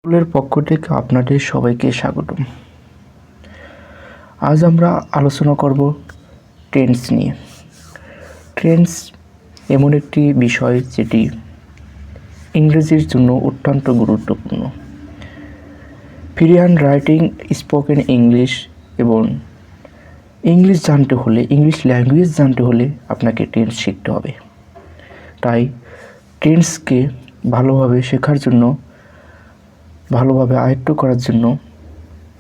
স্কুলের পক্ষ থেকে আপনাদের সবাইকে স্বাগতম। আজ আমরা আলোচনা করব টেন্স নিয়ে। টেন্স এমন একটি বিষয় যেটি ইংরেজির জন্য অত্যন্ত গুরুত্বপূর্ণ। Free hand writing, spoken English এবং ইংলিশ জানতে হলে, ইংলিশ ল্যাঙ্গুয়েজ জানতে হলে আপনাকে টেন্স শিখতে হবে। তাই টেন্সকে ভালোভাবে শেখার জন্য, ভালোভাবে আয়ত্ত করার জন্য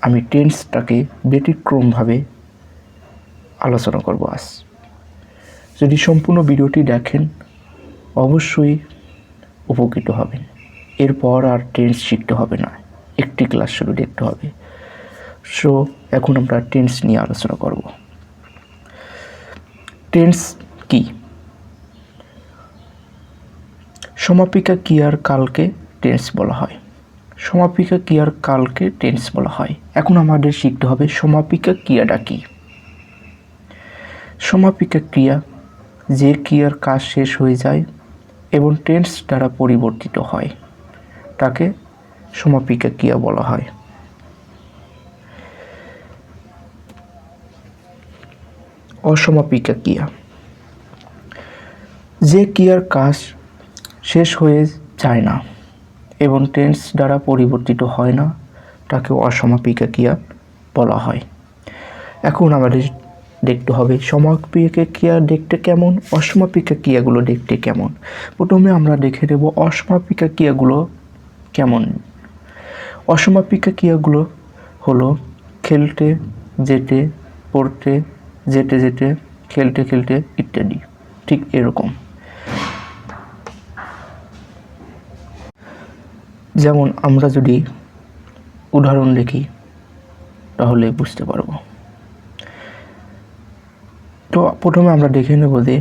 আমি টেন্সটাকে ব্যতিক্রমভাবে আলোচনা করব আজ। যদি সম্পূর্ণ ভিডিওটি দেখেন অবশ্যই উপকৃত হবেন। এরপর আর টেন্স শিখতে হবে না, একটি ক্লাস শুধু দেখতে হবে। সো এখন আমরা টেন্স নিয়ে আলোচনা করব। টেন্স কি? সমাপিকা ক্রিয়ার কালকে টেন্স বলা হয়। সমাপিকা ক্রিয়ার কালকে টেন্স বলা হয়। এখন আমাদের শিখতে হবে সমাপিকা ক্রিয়াটা কি। সমাপিকা ক্রিয়া যে ক্রিয়ার কাজ শেষ হয়ে যায় এবং টেন্স দ্বারা পরিবর্তিত হয় তাকে সমাপিকা ক্রিয়া বলা হয়। অসমাপিকা ক্রিয়া যে ক্রিয়ার কাজ শেষ হয়ে যায় না এবং টেন্স দ্বারা পরিবর্তিত হয় না তাকে অসমাপিকা ক্রিয়া বলা হয়। এখন আমাদের দেখতে হবে সমাপিকা ক্রিয়া দেখতে কেমন, অসমাপিকা ক্রিয়াগুলো দেখতে কেমন। প্রথমে আমরা দেখে দেব অসমাপিকা ক্রিয়াগুলো কেমন। অসমাপিকা ক্রিয়াগুলো হলো খেলতে, যেতে, পড়তে, যেতে যেতে, খেলতে খেলতে ইত্যাদি। ঠিক এরকম। যেমন আমরা যদি উদাহরণ দেখি তাহলে বুঝতে পারব। তো প্রথমে আমরা দেখে নেব যে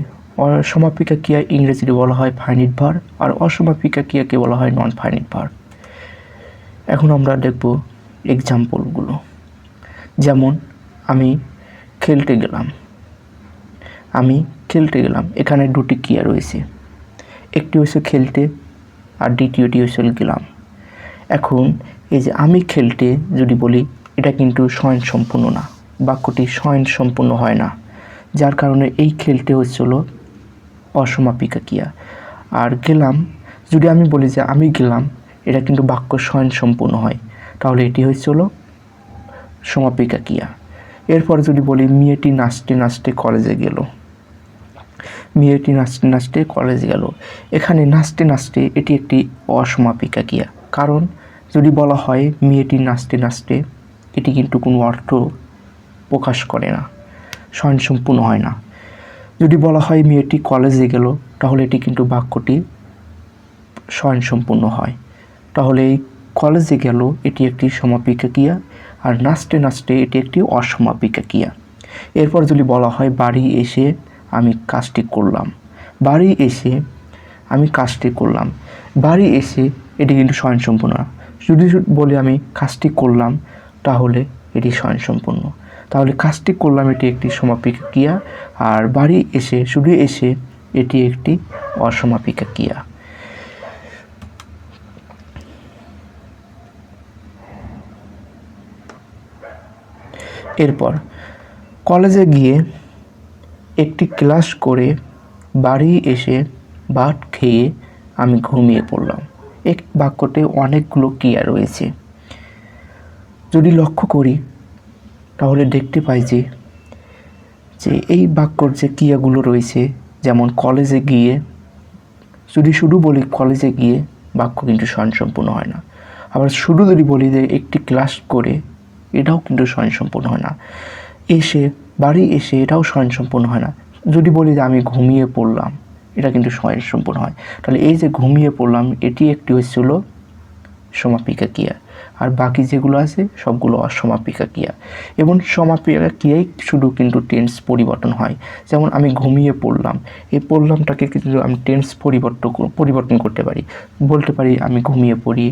সমাপিকা ক্রিয়া ইংরেজিতে বলা হয় ফাইনিট ভার্ব আর অসমাপিকা ক্রিয়াকে বলা হয় নন ফাইনিট ভার্ব। এখন আমরা দেখব এক্সাম্পলগুলো। যেমন আমি খেলতে গেলাম। আমি খেলতে গেলাম, এখানে দুটি ক্রিয়া রয়েছে, একটি হচ্ছে খেলতে আর দ্বিতীয়টি হচ্ছে গেলাম। এখন এই যে আমি খেলতে যদি বলি এটা কিন্তু স্বয়ংসম্পূর্ণ না, বাক্যটি স্বয়ংসম্পূর্ণ হয় না, যার কারণে এই খেলতে হচ্ছিল অসমাপিকা ক্রিয়া। আর গেলাম যদি আমি বলি যে আমি গেলাম, এটা কিন্তু বাক্য স্বয়ংসম্পূর্ণ হয়, তাহলে এটি হচ্ছিল সমাপিকা ক্রিয়া। এরপর যদি বলি মেয়েটি নাচতে নাচতে কলেজে গেল। মেয়েটি নাচতে নাচতে কলেজে গেল, এখানে নাচতে নাচতে এটি একটি অসমাপিকা ক্রিয়া। কারণ যদি বলা হয় মেয়েটি নাচতে নাচতে, এটি কিন্তু কোনো অর্থ প্রকাশ করে না, স্বয়ংসম্পূর্ণ হয় না। যদি বলা হয় মেয়েটি কলেজে গেল, তাহলে এটি কিন্তু বাক্যটি স্বয়ংসম্পূর্ণ হয়। তাহলে এই কলেজে গেল এটি একটি সমাপিকা ক্রিয়া আর নাচতে নাচতে এটি একটি অসমাপিকা ক্রিয়া। এরপর যদি বলা হয় বাড়ি এসে আমি কাজটি করলাম। বাড়ি এসে আমি কাজটি করলাম, বাড়ি এসে এটি কিন্তু স্বয়ংসম্পূর্ণ না। যদি বলি আমি কাজটি করলাম, তাহলে এটি স্বয়ংসম্পূর্ণ। তাহলে কাজটি করলাম এটি একটি সমাপিকা ক্রিয়া আর বাড়ি এসে, শুধু এসে, এটি একটি অসমাপিকা ক্রিয়া। এরপর কলেজে গিয়ে একটি ক্লাস করে বাড়ি এসে ভাত খেয়ে আমি ঘুমিয়ে পড়লাম। এই বাক্যতে অনেকগুলো ক্রিয়া রয়েছে। যদি লক্ষ্য করি তাহলে দেখতে পাই যে এই বাক্যর যে ক্রিয়াগুলো রয়েছে, যেমন কলেজে গিয়ে, যদি শুধু বলি কলেজে গিয়ে, বাক্য কিন্তু স্বয়ংসম্পূর্ণ হয় না। আবার শুধু যদি বলি যে একটি ক্লাস করে, এটাও কিন্তু স্বয়ংসম্পূর্ণ হয় না। এসে, বাড়ি এসে, এটাও স্বয়ংসম্পূর্ণ হয় না। যদি বলি যে আমি ঘুমিয়ে পড়লাম, এটা কিন্তু স্বয়ংসম্পূর্ণ হয়। তাহলে এই যে ঘুমিয়ে পড়লাম, এটি একটি হচ্ছিল সমাপিকা ক্রিয়া আর বাকি যেগুলো আছে সবগুলো অসমাপিকা ক্রিয়া। এবং সমাপিকা ক্রিয়াই শুধু কিন্তু টেন্স পরিবর্তন হয়। যেমন আমি ঘুমিয়ে পড়লাম, এই পড়লামটাকে কিন্তু আমি টেন্স পরিবর্তন করতে পারি, বলতে পারি আমি ঘুমিয়ে পড়ি,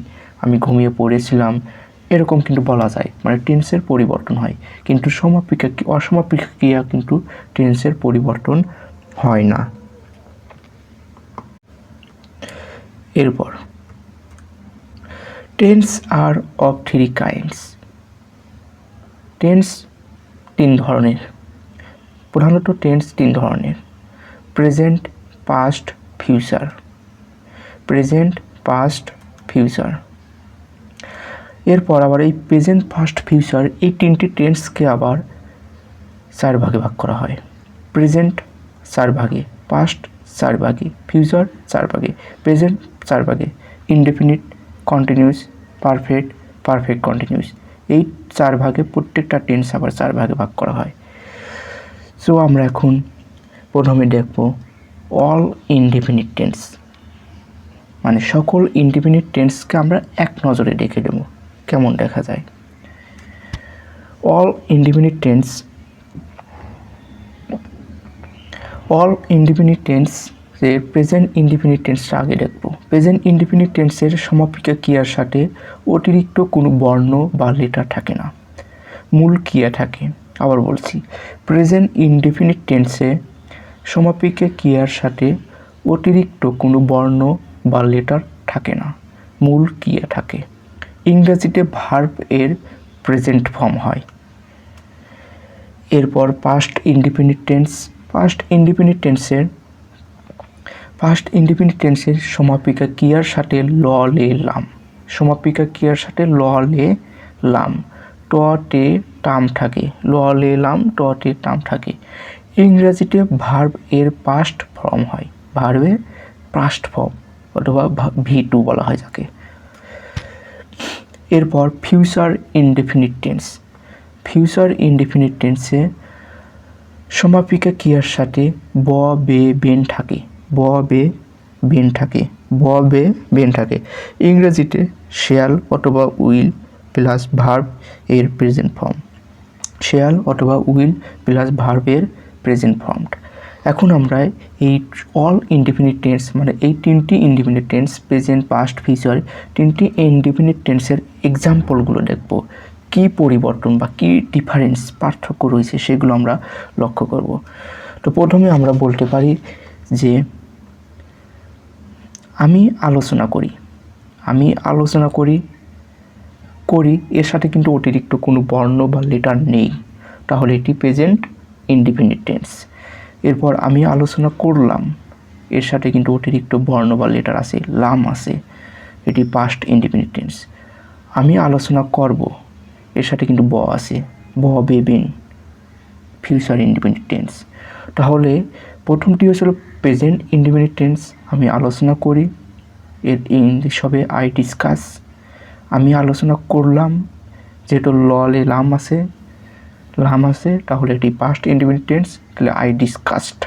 আমি ঘুমিয়ে পড়েছিলাম, এরকম কিন্তু বলা যায়, মানে টেন্সের পরিবর্তন হয়। কিন্তু অসমাপিকা ক্রিয়া কিন্তু টেন্সের পরিবর্তন হয় না। এরপর tense are of three kinds. Tense তিন ধরনের, প্রধানত টেন্স তিন ধরনের: present, past, future. Present, past, future. এরপর আবার এই প্রেজেন্ট, পাস্ট, ফিউচার এই তিনটি টেন্সকে আবার চার ভাগে ভাগ করা হয়। প্রেজেন্ট চার ভাগে, পাস্ট চার ভাগে, ফিউচার চার ভাগে, প্রেজেন্ট চার ভাগে, indefinite, continuous, perfect, perfect continuous. এই চার ভাগে প্রত্যেকটা টেন্স আবার চার ভাগে ভাগ করা হয়। সো আমরা এখন প্রথমে দেখব অল ইনডেফিনিট টেন্স, মানে সকল ইনডেফিনিট টেন্সকে আমরা এক নজরে দেখে দেব কেমন দেখা যায়। All indefinite tense, all indefinite tense এর প্রেজেন্ট ইনডেফিনিট টেন্সটা আগে দেখব। প্রেজেন্ট ইনডেফিনিট টেন্সের সমাপিকা ক্রিয়ার সাথে অতিরিক্ত কোনো বর্ণ বা লেটার থাকে না, মূল ক্রিয়া থাকে। আবার বলছি, প্রেজেন্ট ইনডেফিনিট টেন্সে সমাপিকা ক্রিয়ার সাথে অতিরিক্ত কোনো বর্ণ বা লেটার থাকে না, মূল ক্রিয়া থাকে। ইংরেজিতে ভার্ব এর প্রেজেন্ট ফর্ম হয়। এরপর past indefinite tense. Past indefinite টেন্সের সমাপিকা ক্রিয়ার সাথে ল, লে, লাম। সমাপিকা ক্রিয়ার সাথে ল, লে, লাম, ট, টে, টাম থাকে। ল, লে, লাম, ট, টে, টাম থাকে। ইংরেজিতে ভার্ব এর পাস্ট ফর্ম হয়, ভার্বের পাস্ট ফর্ম অথবা V2 বলা হয় যাকে। এরপর future indefinite tense. Future indefinite টেন্সে সমাপিকা ক্রিয়ার সাথে ব, বে, বেন থাকে। ব, বে, বেন থাকে। ব, বে, বেন থাকে। ইংরেজিতে শ্যাল অথবা উইল প্লাস ভার্ব এর প্রেজেন্ট ফর্ম। শ্যাল অথবা উইল প্লাস ভার্বের প্রেজেন্ট ফর্ম। এখন আমরা এই অল ইনডেফিনিট টেন্স, মানে এই তিনটি indefinite tense present, past, future, তিনটি ইনডেফিনিট টেন্সের এক্সাম্পলগুলো দেখব। কী পরিবর্তন বা কী ডিফারেন্স, পার্থক্য রয়েছে সেগুলো আমরা লক্ষ্য করব। তো প্রথমে আমরা বলতে পারি যে আমি আলোচনা করি। আমি আলোচনা করি এর সাথে কিন্তু অতিরিক্ত কোনো বর্ণ বা লেটার নেই, তাহলে এটি প্রেজেন্ট ইনডেফিনিট টেন্স। এরপর আমি আলোচনা করলাম, এর সাথে কিন্তু অতিরিক্ত বর্ণ বা লেটার আছে, লাম আছে, এটি পাস্ট ইনডেফিনিট টেন্স। আমি আলোচনা করব, এর সাথে কিন্তু ব আছে, ব, বে, বেন, ফিউচার ইনডেফিনিট টেন্স। তাহলে প্রথমটি হচ্ছিল প্রেজেন্ট ইনডেফিনিট টেন্স, আমি আলোচনা করি, এর ইংলিশ হবে আই ডিসকাস। আমি আলোচনা করলাম, যেহেতু ল, লে, লাম আছে, তাহলে এটি পাস্ট ইনডেফিনিট টেন্স, তাহলে আই ডিসকাসড।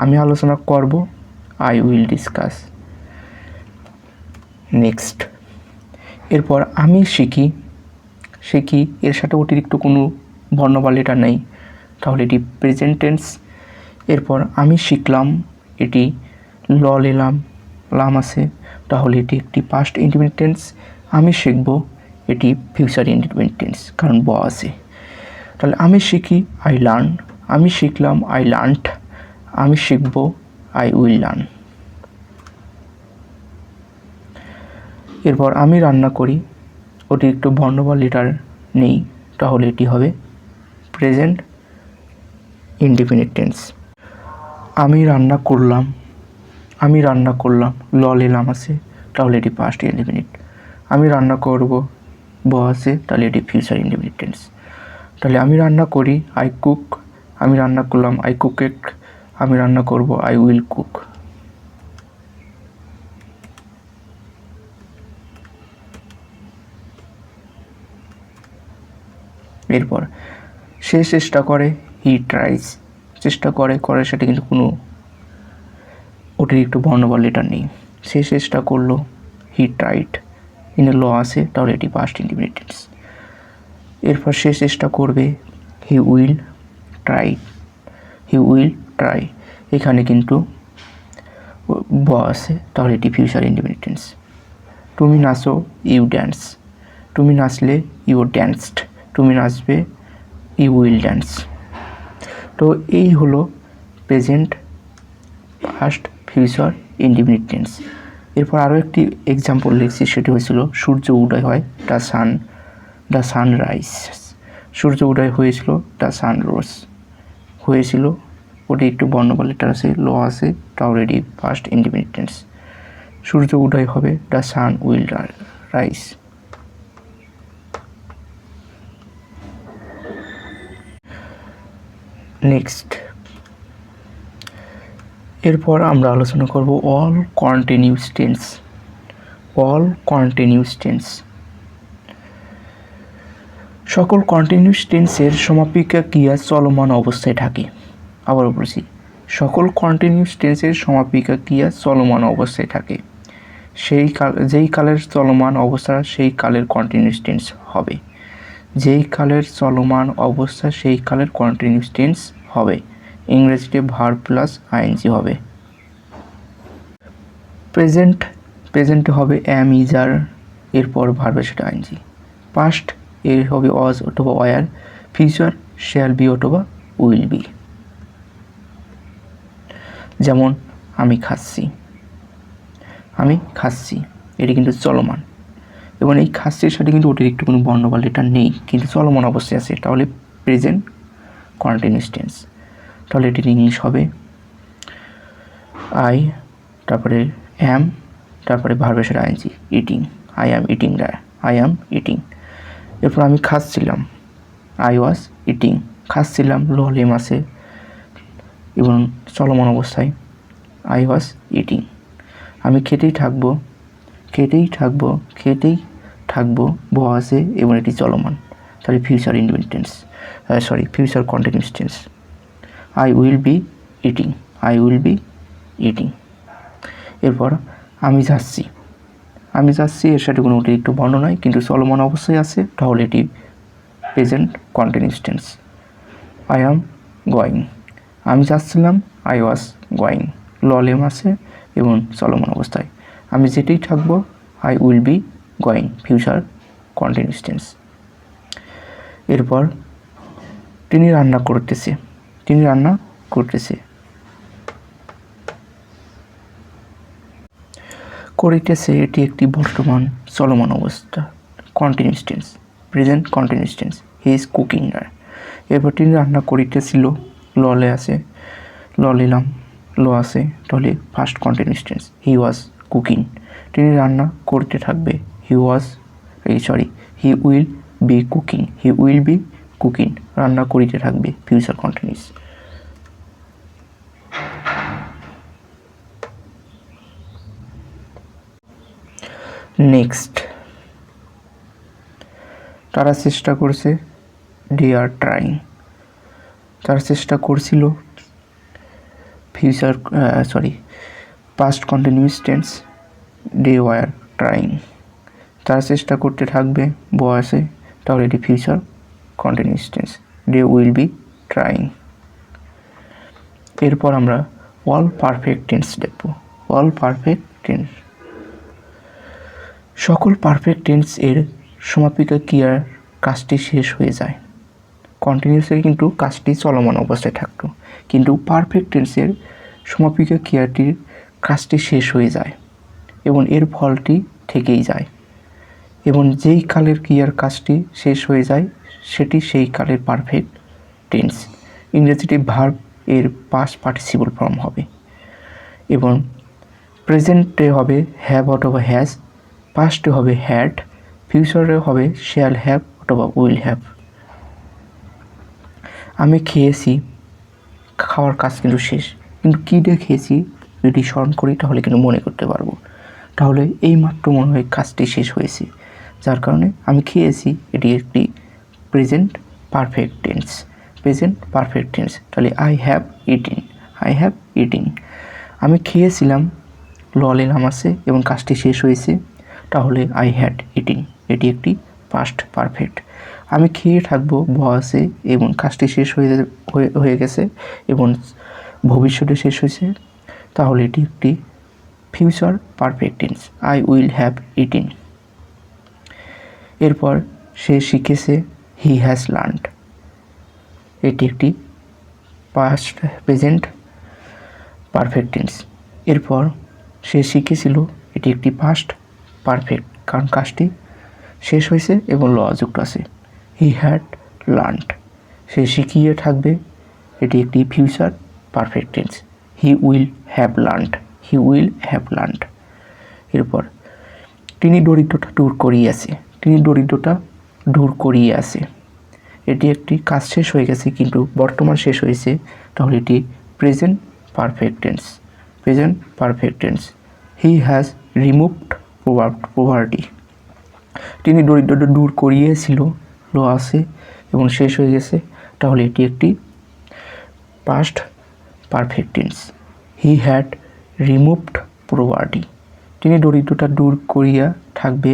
আমি আলোচনা করব, আই উইল ডিসকাস। নেক্সট, এরপর আমি শিখি এর সাথে অতিরিক্ত কোনো বর্ণ বা লেটার নেই, তাহলে এটি প্রেজেন্ট টেন্স। এরপর আমি শিখলাম, এটি ল, লে, লাম আছে, তাহলে এটি একটি পাস্ট ইনডেফিনিট টেন্স। আমি শিখব, এটি ফিউচার ইনডেফিনিট টেন্স, কারণ ব আছে। তাহলে আমি শিখি, আই লার্ন। আমি শিখলাম, আই লার্নড। আমি শিখব, আই উইল লার্ন। এরপর আমি রান্না করি, অতিরিক্ত বর্ণ বা লেটার নেই, তাহলে এটি হবে প্রেজেন্ট ইনডেফিনিট টেন্স। আমি রান্না করলাম, ল, লে, লাম আছে, তাহলে এটি পাস্ট ইনডেফিনিট। আমি রান্না করব, ব আছে, তাহলে এটি ফিউচার ইনডেফিনিট টেন্স। তাহলে আমি রান্না করি, আই কুক। আমি রান্না করলাম, আই কুকেড। আমি রান্না করব, আই উইল কুক। এরপর সে চেষ্টা করে, হি ট্রাইজ। চেষ্টা করে, সেটা কিন্তু কোনো অতিরিক্ত বর্ণ বা লেটার নেই। সে চেষ্টা করলো, হি ট্রাইড, ইনে ল আছে, তাহলে এটি পাস্ট ইনডেফিনিট টেন্স। এরপর সে চেষ্টা করবে, হি উইল ট্রাই, এখানে কিন্তু ব আছে, তাহলে এটি ফিউচার ইনডেফিনিট টেন্স। তুমি নাচো, ইউ ড্যান্স। তুমি নাচলে, ইউ ড্যান্সড। তুমি নাচবে, ইউ উইল ড্যান্স। তো এই হলো present, past, future indefinite tense. এরপর আরও একটি এক্সাম্পল লিখছি, সেটি হয়েছিল সূর্য উদয় হয়, দ্য সানরাইজ। সূর্য উদয় হয়েছিল, দ্য সানরোজ হয়েছিল, ওটি একটু বর্ণমালা লেটার আছে, ল আছে, অলরেডি ফার্স্ট ইন্ডিপেন্ডেন্স। সূর্য উদয় হবে, the sun will rise. Next, এরপর আমরা আলোচনা করব all continuous tense. All continuous tense, সকল কন্টিনিউয়াস টেন্সের সমাপিকা ক্রিয়া চলমান অবস্থায় থাকে। আবারও বলছি, সকল কন্টিনিউয়াস টেন্সের সমাপিকা ক্রিয়া চলমান অবস্থায় থাকে। যেই কালের চলমান অবস্থা সেই কালের কন্টিনিউয়াস টেন্স হবে। যেই কালের চলমান অবস্থা সেই কালের কন্টিনিউয়াস টেন্স হবে। ইংরেজিতে ভার্ব প্লাস আইএনজি হবে। প্রেজেন্টে হবে অ্যাম, ইজ, আর, এরপর ভার্বের সাথে আইএনজি। পাস্ট এর হবে ওয়াজ অথবা ওয়ার। ফিউচার শ্যাল বি অথবা উইল বি। যেমন আমি খাচ্ছি, এটি কিন্তু চলমান, এবং এই খাচ্ছির সাথে কিন্তু অতিরিক্ত কোনো বর্ণ বা লেটার নেই, কিন্তু চলমান অবস্থায় আছে, তাহলে প্রেজেন্ট কন্টিনিউয়াস টেন্স। তাহলে এটির ইংলিশ হবে আই, তারপরে অ্যাম, তারপরে ভার্বের সাথে ING, eating. I am eating. এরপর আমি খাচ্ছিলাম, আই ওয়াজ ইটিং। খাচ্ছিলাম ললেম আছে এবং চলমান অবস্থায়, আই ওয়াজ ইটিং। আমি খেতেই থাকবো ব আছে এবং এটি চলমান, তাহলে future independence, future continuous tense. I will be eating. এরপর আমি যাচ্ছি, এর সাথে কোনো অতিরিক্ত বর্ণ নয়, কিন্তু চলমান অবস্থায় আছে, তাহলে এটি present continuous tense. I am going. আমি যাচ্ছিলাম, আই ওয়াজ গোয়িং। ললেম আছে এবং চলমান অবস্থায়। আমি যেতেই থাকবো, I will be going, future continuous tense. এরপর তিনি রান্না করতেছে, এটি একটি বর্তমান চলমান অবস্থা, continuous tense, present continuous tense. He is cooking. এরপর তিনি রান্না করিতেছিল, ললে আছে, ললিলাম, ল আছে, তাহলে first continuous tense. He was cooking. তিনি রান্না করতে থাকবে, হি উইল বি কুকিং। রান্না করিতে থাকবে, ফিউচার কন্টিনিউয়াস। নেক্সট, তারা চেষ্টা করছে, দে আর ট্রাইং। তারা চেষ্টা করছিল, past continuous tense, they were trying. তারা চেষ্টা করতে থাকবে, ব আছে, তাহলে এটি future continuous tense, they will be trying. এরপর আমরা অল পারফেক্ট টেন্স দেখব। অল পারফেক্ট টেন্স, সকল পারফেক্ট টেন্স এর সমাপিকা ক্রিয়ার কাজটি শেষ হয়ে যায়। কন্টিনিউয়াসে কিন্তু কাজটি চলমান অবস্থায় থাকতো, কিন্তু পারফেক্ট টেন্সের সমাপিকা ক্রিয়াটির কাজটি শেষ হয়ে যায় এবং এর ফলটি থেকেই যায়, এবং যেই কালের ক্রিয়ার কাজটি শেষ হয়ে যায় সেটি সেই কালের পারফেক্ট টেন্স। ইংরেজিতে ভার্ব এর পাস্ট পার্টিসিপল ফর্ম হবে, এবং প্রেজেন্টে হবে হ্যাভ অথবা হ্যাজ, পাস্টে হবে হ্যাড, ফিউচারে হবে শ্যাল হ্যাভ অথবা উইল হ্যাভ। আমি খেয়েছি, খাওয়ার কাজ কিন্তু শেষ, কিন্তু কী দিয়ে খেয়েছি যদি স্মরণ করি তাহলে কিন্তু মনে করতে পারবো, তাহলে এই মাত্র মনে হয় কাজটি শেষ হয়েছে, যার কারণে আমি খেয়েছি এটি একটি প্রেজেন্ট পারফেক্ট টেন্স। তাহলে আই হ্যাভ ইটিং। আমি খেয়েছিলাম, ললে নাম আছে এবং কাজটি শেষ হয়েছে, তাহলে আই হ্যাড ইটিং, এটি একটি পাস্ট পারফেক্ট। আমি খেয়ে থাকবো, ব আছে এবং কাজটি শেষ হয়ে গেছে এবং ভবিষ্যতে শেষ হয়েছে, তাহলে এটি একটি future perfect tense, I will have eating. এরপর সে শিখেছে, হি হ্যাজ লার্নড, এটি একটি প্রেজেন্ট পারফেক্ট টেন্স। এরপর সে শিখেছিল, এটি একটি পাস্ট পারফেক্ট, কারণ কাজটি শেষ হয়েছে এবং ল যুক্ত আছে। হি হ্যাড লার্নড, সে শিখিয়ে থাকবে, এটি একটি future perfect tense. He will have learned, he will have learned. এরপর তিনি দরিদ্রতা দূর করিয়াছে, তিনি দরিদ্রতা দূর করিয়াছে, এটি একটি কাজ শেষ হয়ে গেছে কিন্তু বর্তমান শেষ হয়েছে, তাহলে এটি present perfect tense, present perfect tense. He has removed poverty, তিনি দরিদ্রতা দূর করিয়েছিল, ল আছে এবং শেষ হয়ে গেছে, তাহলে এটি একটি past perfect tense. He had removed poverty, তিনি দরিদ্রতা দূর করিয়া থাকবে,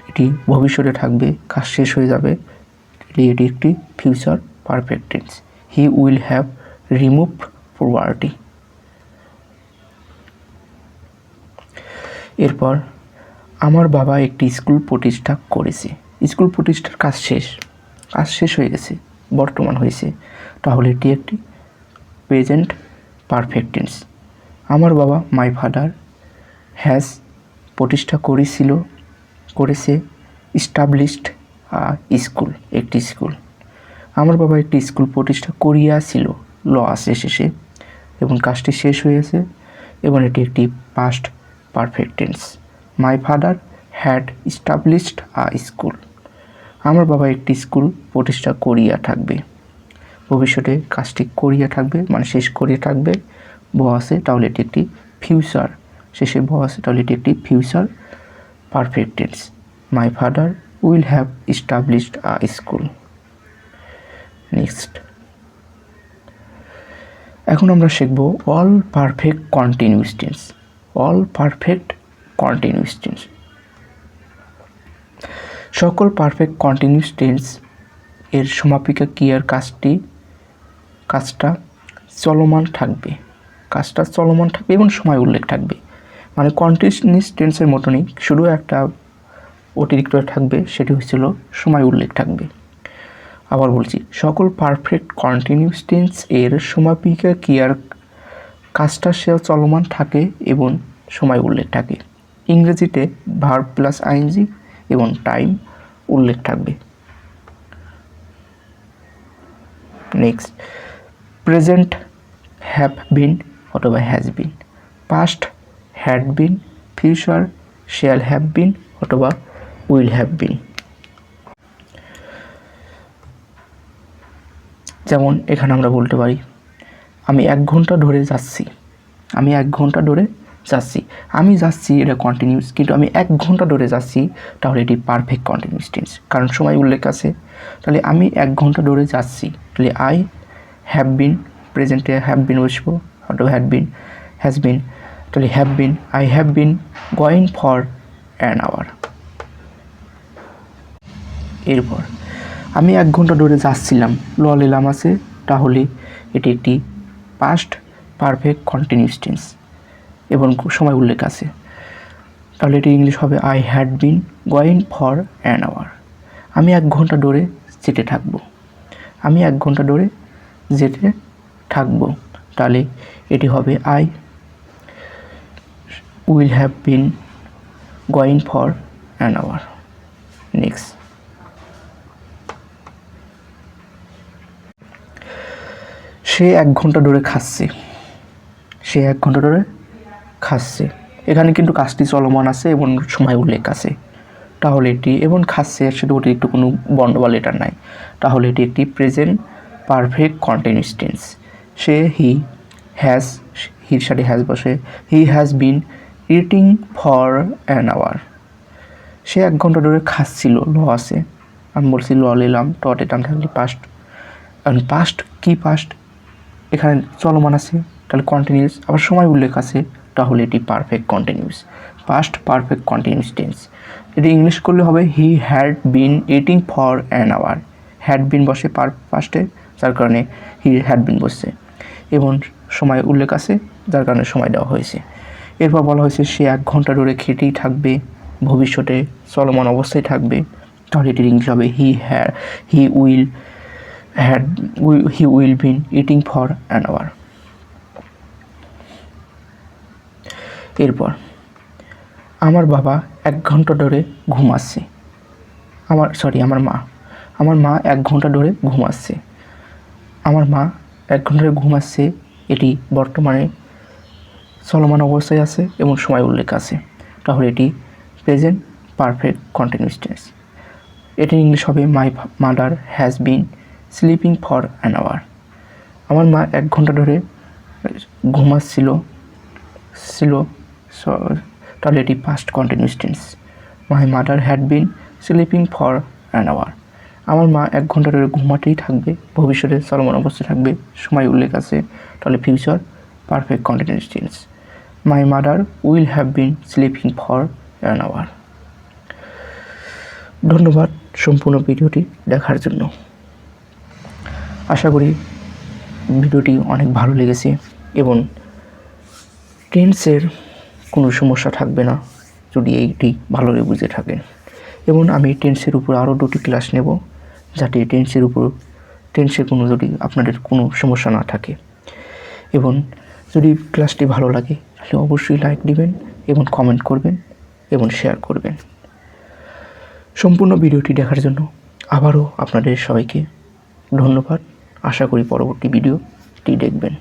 এটি ভবিষ্যতে থাকবে, কাজ শেষ হয়ে যাবে, এটি একটি future perfect tense. He will have removed poverty. এরপর আমার বাবা একটি স্কুল প্রতিষ্ঠা করেছে, স্কুল প্রতিষ্ঠার কাজ শেষ হয়ে গেছে, বর্তমান হয়েছে, তাহলে এটি একটি প্রেজেন্ট পারফেক্ট টেন্স। আমার বাবা মাই ফাদার হ্যাজ প্রতিষ্ঠা করেছে ইস্টাবলিশড স্কুল, একটি স্কুল। আমার বাবা একটি স্কুল প্রতিষ্ঠা করিয়াছিল, ল আছে শেষে এবং কাজটি শেষ হয়েছে এবং এটি একটি past perfect tense. My father had established school, আমার বাবা একটি স্কুল প্রতিষ্ঠা করিয়া থাকবে, ভবিষ্যতে কাজটি করিয়া থাকবে মানে শেষ করিয়া থাকবে, ব আছে, তাহলে এটি একটি ফিউচার, শেষে ব আছে, তাহলে এটি একটি future perfect tense. My father will have established school. Next, এখন আমরা শিখব all perfect continuous tense. All perfect continuous tense, সকল পারফেক্ট কন্টিনিউয়াস টেন্স এর সমাপিকা ক্রিয়ার কাজটা চলমান থাকবে, এবং সময় উল্লেখ থাকবে, মানে কন্টিনিউয়াস টেন্সের মতনই, শুধু একটা অতিরিক্ত থাকবে, সেটি হচ্ছিল সময় উল্লেখ থাকবে। আবার বলছি, সকল পারফেক্ট কন্টিনিউয়াস টেন্স এর সমাপিকা ক্রিয়ার কাজটা চলমান থাকে এবং সময় উল্লেখ থাকে। ইংরেজিতে ভার্ব প্লাস আইএনজি এবং টাইম উল্লেখ থাকবে। নেক্সট, প্রেজেন্ট হ্যাভ বিন অথবা has been, past had been, future shall have been অথবা উইল হ্যাভ বিন। যেমন এখানে আমরা বলতে পারি, আমি 1 ঘন্টা ধরে যাচ্ছি, আমি 1 ঘন্টা ধরে যাচ্ছি, আমি যাচ্ছি এটা কন্টিনিউয়াস, কিন্তু আমি 1 ঘন্টা ধরে যাচ্ছি, তাহলে এটি পারফেক্ট কন্টিনিউয়াস টেন্স, কারণ সময় উল্লেখ আছে। তাহলে আমি 1 ঘন্টা ধরে যাচ্ছি, তাহলে আই হ্যাভ বিন, প্রেজেন্টে হ্যাভ বিন বসবো অথবা হ্যাড বিন, হ্যাজ বিন, তাহলে have been, I have been going for an hour. এরপর আমি 1 ঘন্টা ধরে যাচ্ছিলাম, ল নিলাম আছে, তাহলে এটি একটি পাস্ট পারফেক্ট কন্টিনিউয়াস টেন্স এবং সময় উল্লেখ আছে, তাহলে এটি ইংলিশ হবে I had been going for an hour. আমি 1 ঘন্টা ধরে যেতে থাকবো, আমি 1 ঘন্টা ধরে যেতে থাকবো, তাহলে এটি হবে I will have been going for an hour. Next, সে 1 ঘন্টা ধরে খাচ্ছে, সে 1 ঘন্টা ধরে খাচ্ছে, এখানে কিন্তু কাজটি চলমান আছে এবং সময় উল্লেখ আছে, তাহলে এটি এবং খাচ্ছে এর সাথে অতিরিক্ত কোনো বর্ণ বা লেটার নাই, তাহলে এটি একটি প্রেজেন্ট পারফেক্ট কন্টিনিউয়াস টেন্স। সে হ্যাজ, হির সাথে হ্যাজ বসে, he has been eating for an hour. সে 1 ঘন্টা ধরে খাচ্ছিল, ল আছে, আমি বলছি ল নিলাম, টটে টান থাকলে পাস্ট, কারণ পাস্ট কি পাস্ট এখানে চলমান আছে, তাহলে কন্টিনিউয়াস, আবার সময় উল্লেখ আছে, তাহলে এটি perfect continuous, past perfect continuous tense. এটি ইংলিশ করলে হবে he had been eating for an hour, had been বসে পাস্টে, যার কারণে হি হ্যাড বিন বসছে এবং সময় উল্লেখ আছে, যার কারণে সময় দেওয়া হয়েছে। এরপর বলা হয়েছে সে 1 ঘন্টা ধরে খেটেই থাকবে, ভবিষ্যতে চলমান অবস্থায় থাকবে, তাহলে এটির ইংলিশ হবে he will been eating for an hour. এরপর আমার বাবা 1 ঘন্টা ধরে ঘুমাচ্ছে। আমার মা 1 ঘন্টা ধরে ঘুমাচ্ছে। আমার মা 1 ঘন্টা ধরে ঘুমাচ্ছে, এটি বর্তমানে চলমান অবস্থায় আছে এবং সময় উল্লেখ আছে। তাহলে এটি প্রেজেন্ট পারফেক্ট কন্টিনিউয়াস টেন্স। এটি ইংলিশ হবে my mother has been sleeping for an hour. আমার মা 1 ঘন্টা ধরে ঘুমাচ্ছিল। তাহলে এটি past continuous tense. My mother had been sleeping for an hour. আমার মা 1 ঘন্টা ধরে ঘুমাতেই থাকবে, ভবিষ্যতে চলমান অবস্থায় থাকবে, সময় উল্লেখ আছে, তাহলে future perfect continuous tense. My mother will have been sleeping for an hour. ধন্যবাদ সম্পূর্ণ ভিডিওটি দেখার জন্য। আশা করি ভিডিওটি অনেক ভালো লেগেছে এবং টেন্সের কোনো সমস্যা থাকবে না যদি এইটি ভালোভাবে বুঝে থাকেন। এবং আমি টেন্সের উপর আরও 2টি ক্লাস নেব, যাতে টেন্সের কোনো যদি আপনাদের কোনো সমস্যা না থাকে। এবং যদি ক্লাসটি ভালো লাগে তাহলে অবশ্যই লাইক দিবেন এবং কমেন্ট করবেন এবং শেয়ার করবেন। সম্পূর্ণ ভিডিওটি দেখার জন্য আবারও আপনাদের সবাইকে ধন্যবাদ। আশা করি পরবর্তী ভিডিওটি দেখবেন।